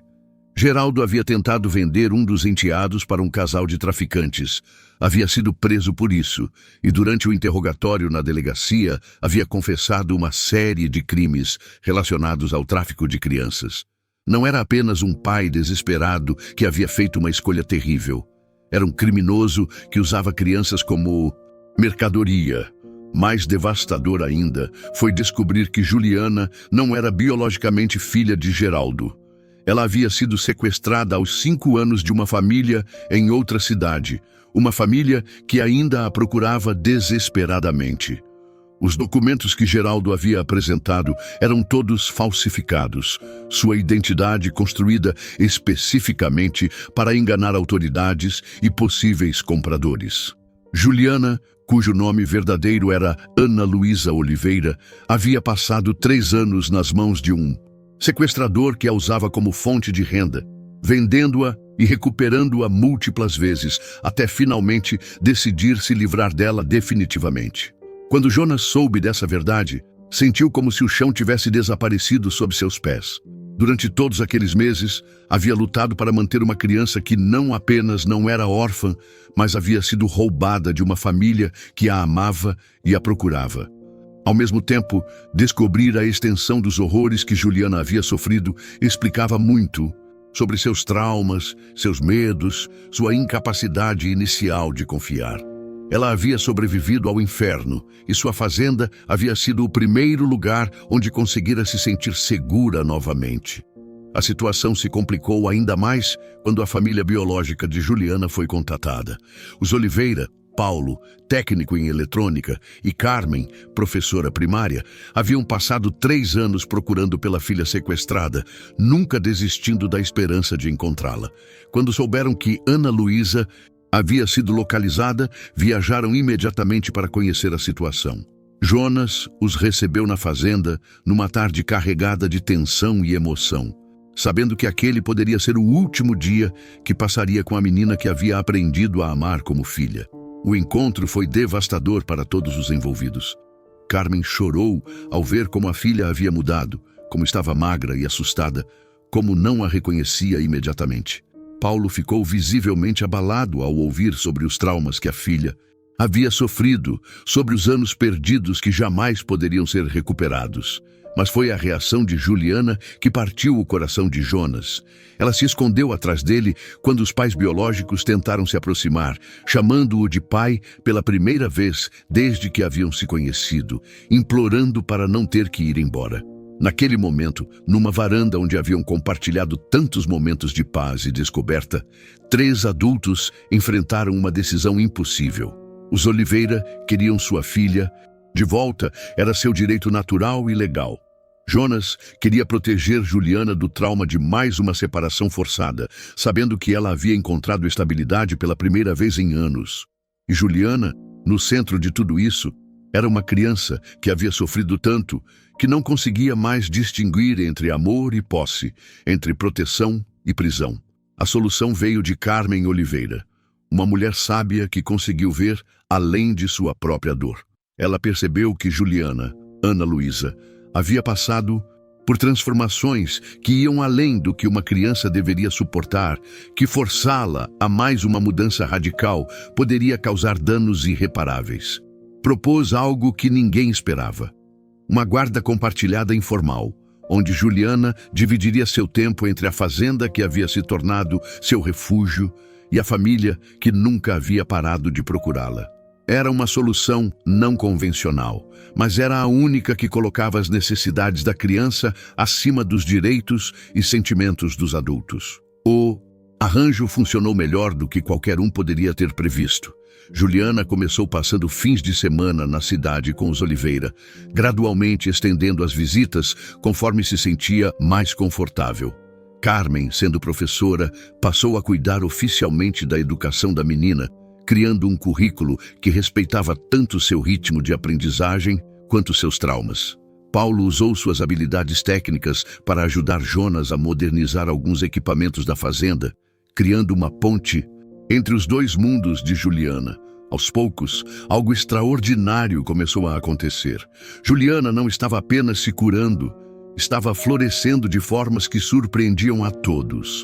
Geraldo havia tentado vender um dos enteados para um casal de traficantes. Havia sido preso por isso e, durante o interrogatório na delegacia, havia confessado uma série de crimes relacionados ao tráfico de crianças. Não era apenas um pai desesperado que havia feito uma escolha terrível. Era um criminoso que usava crianças como mercadoria. Mais devastador ainda foi descobrir que Juliana não era biologicamente filha de Geraldo. Ela havia sido sequestrada aos 5 anos de uma família em outra cidade, uma família que ainda a procurava desesperadamente. Os documentos que Geraldo havia apresentado eram todos falsificados, sua identidade construída especificamente para enganar autoridades e possíveis compradores. Juliana cujo nome verdadeiro era Ana Luísa Oliveira, havia passado 3 anos nas mãos de um sequestrador que a usava como fonte de renda, vendendo-a e recuperando-a múltiplas vezes, até finalmente decidir se livrar dela definitivamente. Quando Jonas soube dessa verdade, sentiu como se o chão tivesse desaparecido sob seus pés. Durante todos aqueles meses, havia lutado para manter uma criança que não apenas não era órfã, mas havia sido roubada de uma família que a amava e a procurava. Ao mesmo tempo, descobrir a extensão dos horrores que Juliana havia sofrido explicava muito sobre seus traumas, seus medos, sua incapacidade inicial de confiar. Ela havia sobrevivido ao inferno e sua fazenda havia sido o primeiro lugar onde conseguira se sentir segura novamente. A situação se complicou ainda mais quando a família biológica de Juliana foi contatada. Os Oliveira, Paulo, técnico em eletrônica, e Carmen, professora primária, haviam passado 3 anos procurando pela filha sequestrada, nunca desistindo da esperança de encontrá-la. Quando souberam que Ana Luísa havia sido localizada, viajaram imediatamente para conhecer a situação. Jonas os recebeu na fazenda numa tarde carregada de tensão e emoção, sabendo que aquele poderia ser o último dia que passaria com a menina que havia aprendido a amar como filha. O encontro foi devastador para todos os envolvidos. Carmen chorou ao ver como a filha havia mudado, como estava magra e assustada, como não a reconhecia imediatamente. Paulo ficou visivelmente abalado ao ouvir sobre os traumas que a filha havia sofrido, sobre os anos perdidos que jamais poderiam ser recuperados. Mas foi a reação de Juliana que partiu o coração de Jonas. Ela se escondeu atrás dele quando os pais biológicos tentaram se aproximar, chamando-o de pai pela primeira vez desde que haviam se conhecido, implorando para não ter que ir embora. Naquele momento, numa varanda onde haviam compartilhado tantos momentos de paz e descoberta, 3 adultos enfrentaram uma decisão impossível. Os Oliveira queriam sua filha. De volta, era seu direito natural e legal. Jonas queria proteger Juliana do trauma de mais uma separação forçada, sabendo que ela havia encontrado estabilidade pela primeira vez em anos. E Juliana, no centro de tudo isso, era uma criança que havia sofrido tanto que não conseguia mais distinguir entre amor e posse, entre proteção e prisão. A solução veio de Carmen Oliveira, uma mulher sábia que conseguiu ver além de sua própria dor. Ela percebeu que Juliana, Ana Luísa, havia passado por transformações que iam além do que uma criança deveria suportar, que forçá-la a mais uma mudança radical poderia causar danos irreparáveis. Propôs algo que ninguém esperava: uma guarda compartilhada informal, onde Juliana dividiria seu tempo entre a fazenda que havia se tornado seu refúgio e a família que nunca havia parado de procurá-la. Era uma solução não convencional, mas era a única que colocava as necessidades da criança acima dos direitos e sentimentos dos adultos. O arranjo funcionou melhor do que qualquer um poderia ter previsto. Juliana começou passando fins de semana na cidade com os Oliveira, gradualmente estendendo as visitas conforme se sentia mais confortável. Carmen, sendo professora, passou a cuidar oficialmente da educação da menina, criando um currículo que respeitava tanto seu ritmo de aprendizagem quanto seus traumas. Paulo usou suas habilidades técnicas para ajudar Jonas a modernizar alguns equipamentos da fazenda, criando uma ponte entre os 2 mundos de Juliana. Aos poucos, algo extraordinário começou a acontecer. Juliana não estava apenas se curando, estava florescendo de formas que surpreendiam a todos.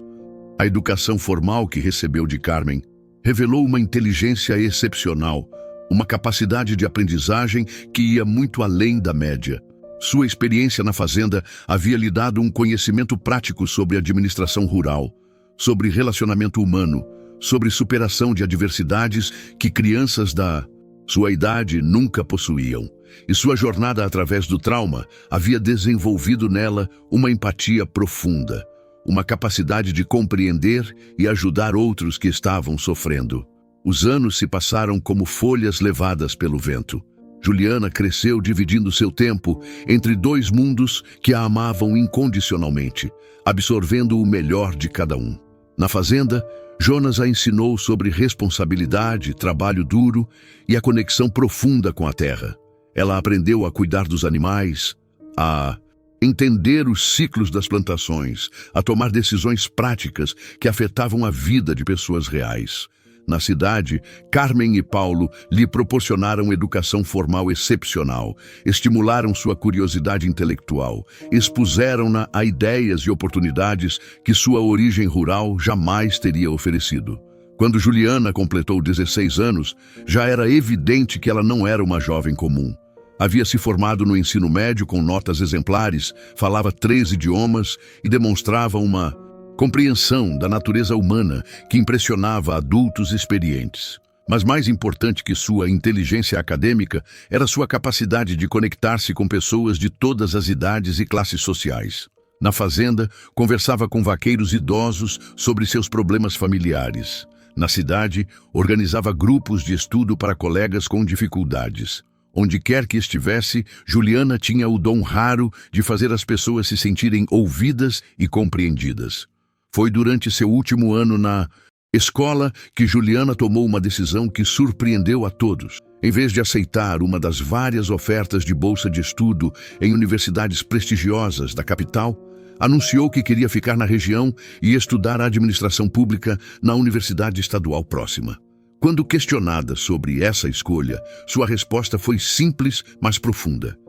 A educação formal que recebeu de Carmen revelou uma inteligência excepcional, uma capacidade de aprendizagem que ia muito além da média. Sua experiência na fazenda havia lhe dado um conhecimento prático sobre administração rural, sobre relacionamento humano, sobre superação de adversidades que crianças da sua idade nunca possuíam. E sua jornada através do trauma havia desenvolvido nela uma empatia profunda, uma capacidade de compreender e ajudar outros que estavam sofrendo. Os anos se passaram como folhas levadas pelo vento. Juliana cresceu dividindo seu tempo entre 2 mundos que a amavam incondicionalmente, absorvendo o melhor de cada um. Na fazenda, Jonas a ensinou sobre responsabilidade, trabalho duro e a conexão profunda com a terra. Ela aprendeu a cuidar dos animais, a entender os ciclos das plantações, a tomar decisões práticas que afetavam a vida de pessoas reais. Na cidade, Carmen e Paulo lhe proporcionaram educação formal excepcional, estimularam sua curiosidade intelectual, expuseram-na a ideias e oportunidades que sua origem rural jamais teria oferecido. Quando Juliana completou 16 anos, já era evidente que ela não era uma jovem comum. Havia se formado no ensino médio com notas exemplares, falava 3 idiomas e demonstrava uma compreensão da natureza humana que impressionava adultos experientes. Mas mais importante que sua inteligência acadêmica era sua capacidade de conectar-se com pessoas de todas as idades e classes sociais. Na fazenda, conversava com vaqueiros idosos sobre seus problemas familiares. Na cidade, organizava grupos de estudo para colegas com dificuldades. Onde quer que estivesse, Juliana tinha o dom raro de fazer as pessoas se sentirem ouvidas e compreendidas. Foi durante seu último ano na escola que Juliana tomou uma decisão que surpreendeu a todos. Em vez de aceitar uma das várias ofertas de bolsa de estudo em universidades prestigiosas da capital, anunciou que queria ficar na região e estudar administração pública na universidade estadual próxima. Quando questionada sobre essa escolha, sua resposta foi simples, mas profunda.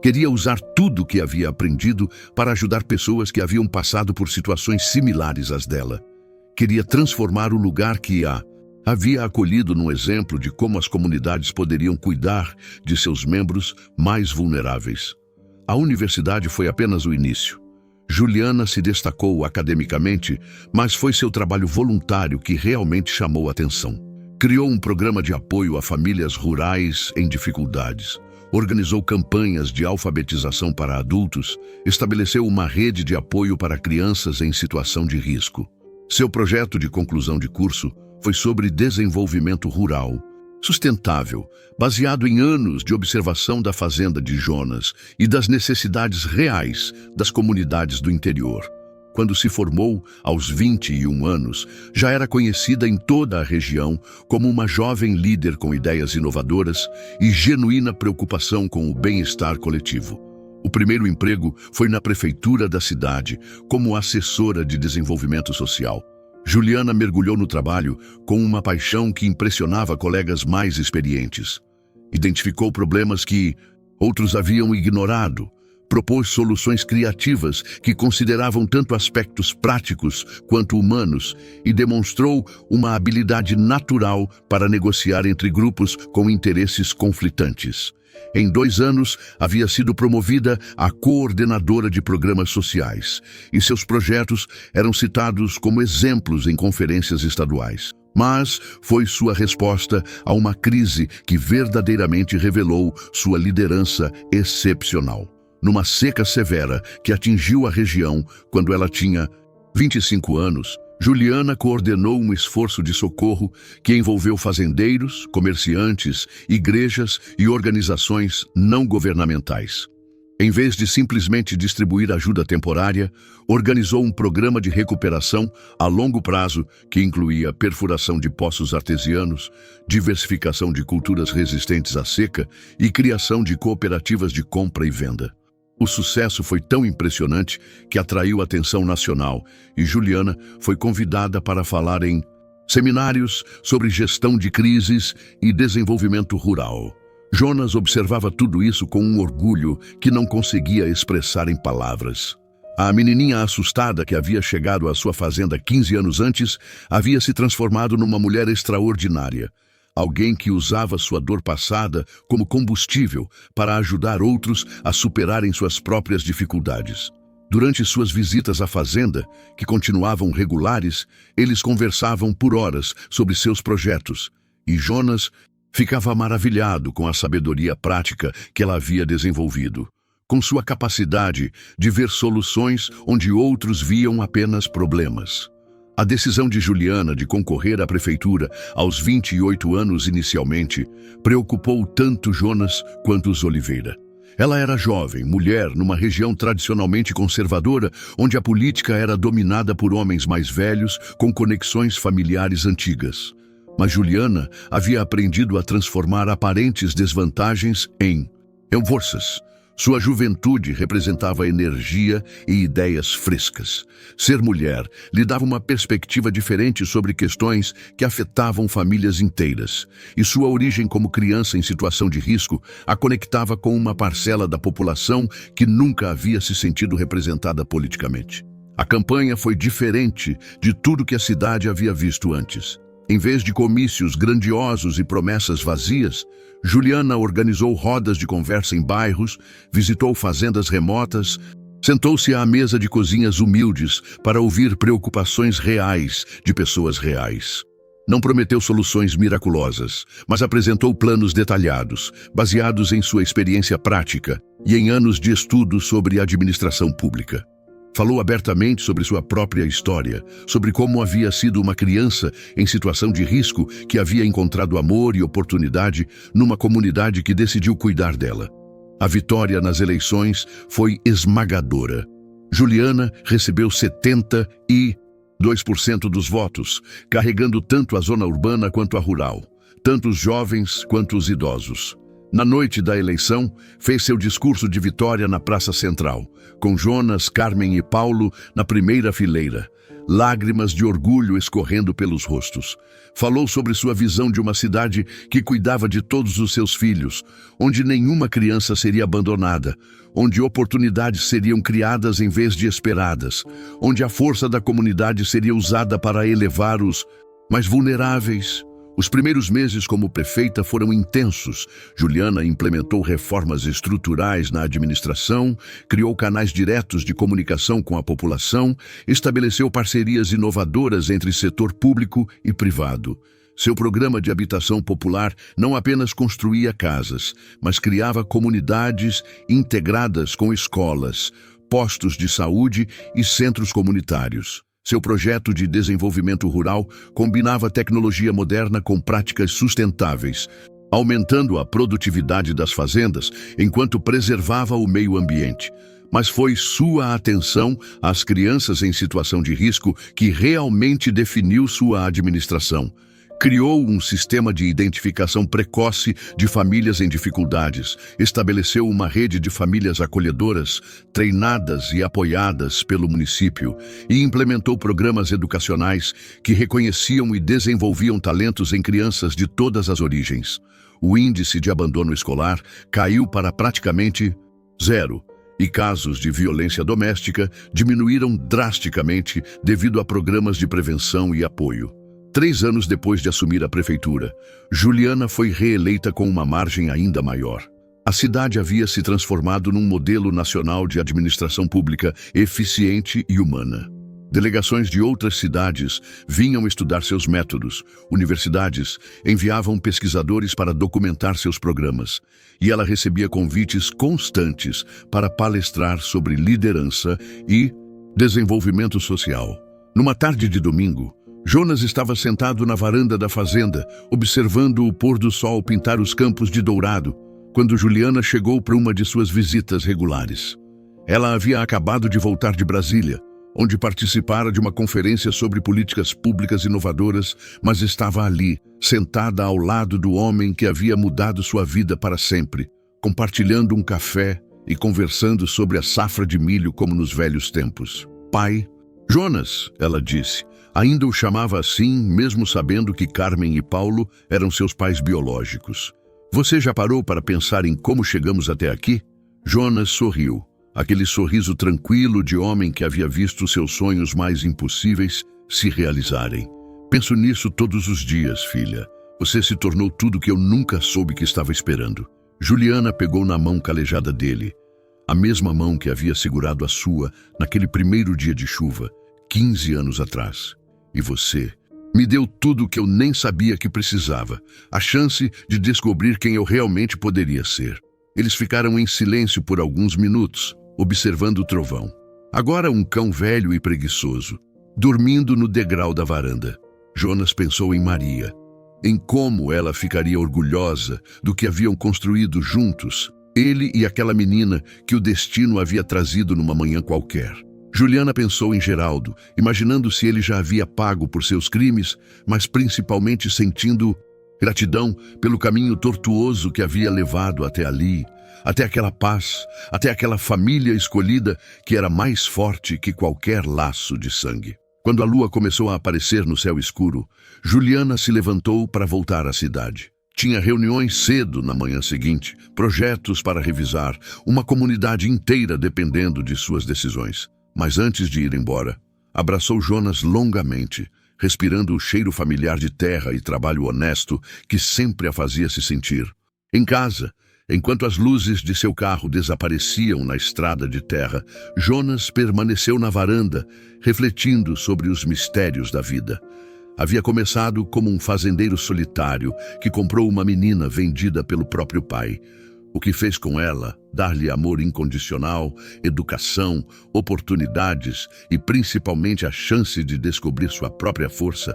Queria usar tudo o que havia aprendido para ajudar pessoas que haviam passado por situações similares às dela. Queria transformar o lugar que a havia acolhido num exemplo de como as comunidades poderiam cuidar de seus membros mais vulneráveis. A universidade foi apenas o início. Juliana se destacou academicamente, mas foi seu trabalho voluntário que realmente chamou a atenção. Criou um programa de apoio a famílias rurais em dificuldades. Organizou campanhas de alfabetização para adultos, estabeleceu uma rede de apoio para crianças em situação de risco. Seu projeto de conclusão de curso foi sobre desenvolvimento rural, sustentável, baseado em anos de observação da fazenda de Jonas e das necessidades reais das comunidades do interior. Quando se formou, aos 21 anos, já era conhecida em toda a região como uma jovem líder com ideias inovadoras e genuína preocupação com o bem-estar coletivo. O primeiro emprego foi na prefeitura da cidade, como assessora de desenvolvimento social. Juliana mergulhou no trabalho com uma paixão que impressionava colegas mais experientes. Identificou problemas que outros haviam ignorado, propôs soluções criativas que consideravam tanto aspectos práticos quanto humanos e demonstrou uma habilidade natural para negociar entre grupos com interesses conflitantes. Em 2 anos, havia sido promovida a coordenadora de programas sociais, e seus projetos eram citados como exemplos em conferências estaduais. Mas foi sua resposta a uma crise que verdadeiramente revelou sua liderança excepcional. Numa seca severa que atingiu a região quando ela tinha 25 anos, Juliana coordenou um esforço de socorro que envolveu fazendeiros, comerciantes, igrejas e organizações não governamentais. Em vez de simplesmente distribuir ajuda temporária, organizou um programa de recuperação a longo prazo que incluía perfuração de poços artesianos, diversificação de culturas resistentes à seca e criação de cooperativas de compra e venda. O sucesso foi tão impressionante que atraiu atenção nacional e Juliana foi convidada para falar em seminários sobre gestão de crises e desenvolvimento rural. Jonas observava tudo isso com um orgulho que não conseguia expressar em palavras. A menininha assustada que havia chegado à sua fazenda 15 anos antes havia se transformado numa mulher extraordinária. Alguém que usava sua dor passada como combustível para ajudar outros a superarem suas próprias dificuldades. Durante suas visitas à fazenda, que continuavam regulares, eles conversavam por horas sobre seus projetos, e Jonas ficava maravilhado com a sabedoria prática que ela havia desenvolvido, com sua capacidade de ver soluções onde outros viam apenas problemas. A decisão de Juliana de concorrer à prefeitura aos 28 anos inicialmente preocupou tanto Jonas quanto os Oliveira. Ela era jovem, mulher, numa região tradicionalmente conservadora, onde a política era dominada por homens mais velhos, com conexões familiares antigas. Mas Juliana havia aprendido a transformar aparentes desvantagens em forças. Sua juventude representava energia e ideias frescas. Ser mulher lhe dava uma perspectiva diferente sobre questões que afetavam famílias inteiras, e sua origem como criança em situação de risco a conectava com uma parcela da população que nunca havia se sentido representada politicamente. A campanha foi diferente de tudo que a cidade havia visto antes. Em vez de comícios grandiosos e promessas vazias, Juliana organizou rodas de conversa em bairros, visitou fazendas remotas, sentou-se à mesa de cozinhas humildes para ouvir preocupações reais de pessoas reais. Não prometeu soluções miraculosas, mas apresentou planos detalhados, baseados em sua experiência prática e em anos de estudo sobre administração pública. Falou abertamente sobre sua própria história, sobre como havia sido uma criança em situação de risco que havia encontrado amor e oportunidade numa comunidade que decidiu cuidar dela. A vitória nas eleições foi esmagadora. Juliana recebeu 72% dos votos, carregando tanto a zona urbana quanto a rural, tanto os jovens quanto os idosos. Na noite da eleição, fez seu discurso de vitória na Praça Central, com Jonas, Carmen e Paulo na primeira fileira, lágrimas de orgulho escorrendo pelos rostos. Falou sobre sua visão de uma cidade que cuidava de todos os seus filhos, onde nenhuma criança seria abandonada, onde oportunidades seriam criadas em vez de esperadas, onde a força da comunidade seria usada para elevar os mais vulneráveis. Os primeiros meses como prefeita foram intensos. Juliana implementou reformas estruturais na administração, criou canais diretos de comunicação com a população, estabeleceu parcerias inovadoras entre setor público e privado. Seu programa de habitação popular não apenas construía casas, mas criava comunidades integradas com escolas, postos de saúde e centros comunitários. Seu projeto de desenvolvimento rural combinava tecnologia moderna com práticas sustentáveis, aumentando a produtividade das fazendas enquanto preservava o meio ambiente. Mas foi sua atenção às crianças em situação de risco que realmente definiu sua administração. Criou um sistema de identificação precoce de famílias em dificuldades, estabeleceu uma rede de famílias acolhedoras, treinadas e apoiadas pelo município, e implementou programas educacionais que reconheciam e desenvolviam talentos em crianças de todas as origens. O índice de abandono escolar caiu para praticamente zero, e casos de violência doméstica diminuíram drasticamente devido a programas de prevenção e apoio. 3 anos depois de assumir a prefeitura, Juliana foi reeleita com uma margem ainda maior. A cidade havia se transformado num modelo nacional de administração pública eficiente e humana. Delegações de outras cidades vinham estudar seus métodos, universidades enviavam pesquisadores para documentar seus programas, e ela recebia convites constantes para palestrar sobre liderança e desenvolvimento social. Numa tarde de domingo, Jonas estava sentado na varanda da fazenda, observando o pôr do sol pintar os campos de dourado, quando Juliana chegou para uma de suas visitas regulares. Ela havia acabado de voltar de Brasília, onde participara de uma conferência sobre políticas públicas inovadoras, mas estava ali, sentada ao lado do homem que havia mudado sua vida para sempre, compartilhando um café e conversando sobre a safra de milho como nos velhos tempos. Pai, Jonas, ela disse, ainda o chamava assim, mesmo sabendo que Carmen e Paulo eram seus pais biológicos. Você já parou para pensar em como chegamos até aqui? Jonas sorriu. Aquele sorriso tranquilo de homem que havia visto seus sonhos mais impossíveis se realizarem. Penso nisso todos os dias, filha. Você se tornou tudo que eu nunca soube que estava esperando. Juliana pegou na mão calejada dele, a mesma mão que havia segurado a sua naquele primeiro dia de chuva, 15 anos atrás. E você me deu tudo o que eu nem sabia que precisava, a chance de descobrir quem eu realmente poderia ser. Eles ficaram em silêncio por alguns minutos, observando o trovão. Agora um cão velho e preguiçoso, dormindo no degrau da varanda. Jonas pensou em Maria, em como ela ficaria orgulhosa do que haviam construído juntos. Ele e aquela menina que o destino havia trazido numa manhã qualquer. Juliana pensou em Geraldo, imaginando se ele já havia pago por seus crimes, mas principalmente sentindo gratidão pelo caminho tortuoso que havia levado até ali, até aquela paz, até aquela família escolhida que era mais forte que qualquer laço de sangue. Quando a lua começou a aparecer no céu escuro, Juliana se levantou para voltar à cidade. Tinha reuniões cedo na manhã seguinte, projetos para revisar, uma comunidade inteira dependendo de suas decisões. Mas antes de ir embora, abraçou Jonas longamente, respirando o cheiro familiar de terra e trabalho honesto que sempre a fazia se sentir. Em casa, enquanto as luzes de seu carro desapareciam na estrada de terra, Jonas permaneceu na varanda, refletindo sobre os mistérios da vida. Havia começado como um fazendeiro solitário que comprou uma menina vendida pelo próprio pai. O que fez com ela, dar-lhe amor incondicional, educação, oportunidades e principalmente a chance de descobrir sua própria força,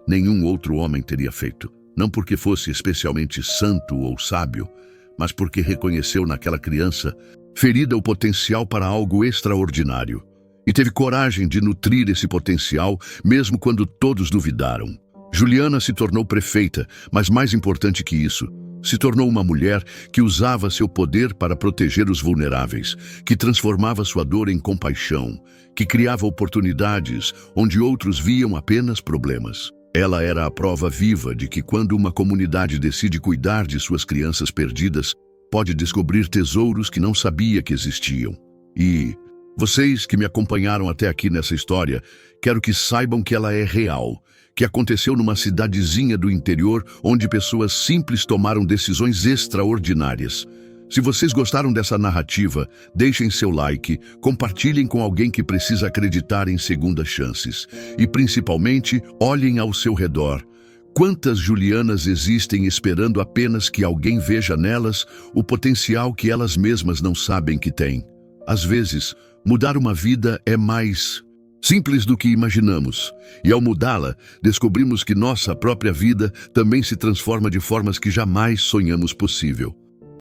nenhum outro homem teria feito. Não porque fosse especialmente santo ou sábio, mas porque reconheceu naquela criança ferida o potencial para algo extraordinário. E teve coragem de nutrir esse potencial, mesmo quando todos duvidaram. Juliana se tornou prefeita, mas mais importante que isso, se tornou uma mulher que usava seu poder para proteger os vulneráveis, que transformava sua dor em compaixão, que criava oportunidades onde outros viam apenas problemas. Ela era a prova viva de que quando uma comunidade decide cuidar de suas crianças perdidas, pode descobrir tesouros que não sabia que existiam. E vocês que me acompanharam até aqui nessa história, quero que saibam que ela é real, que aconteceu numa cidadezinha do interior onde pessoas simples tomaram decisões extraordinárias. Se vocês gostaram dessa narrativa, deixem seu like, compartilhem com alguém que precisa acreditar em segundas chances. E principalmente, olhem ao seu redor. Quantas Julianas existem esperando apenas que alguém veja nelas o potencial que elas mesmas não sabem que têm? Às vezes, mudar uma vida é mais simples do que imaginamos, e ao mudá-la, descobrimos que nossa própria vida também se transforma de formas que jamais sonhamos possível.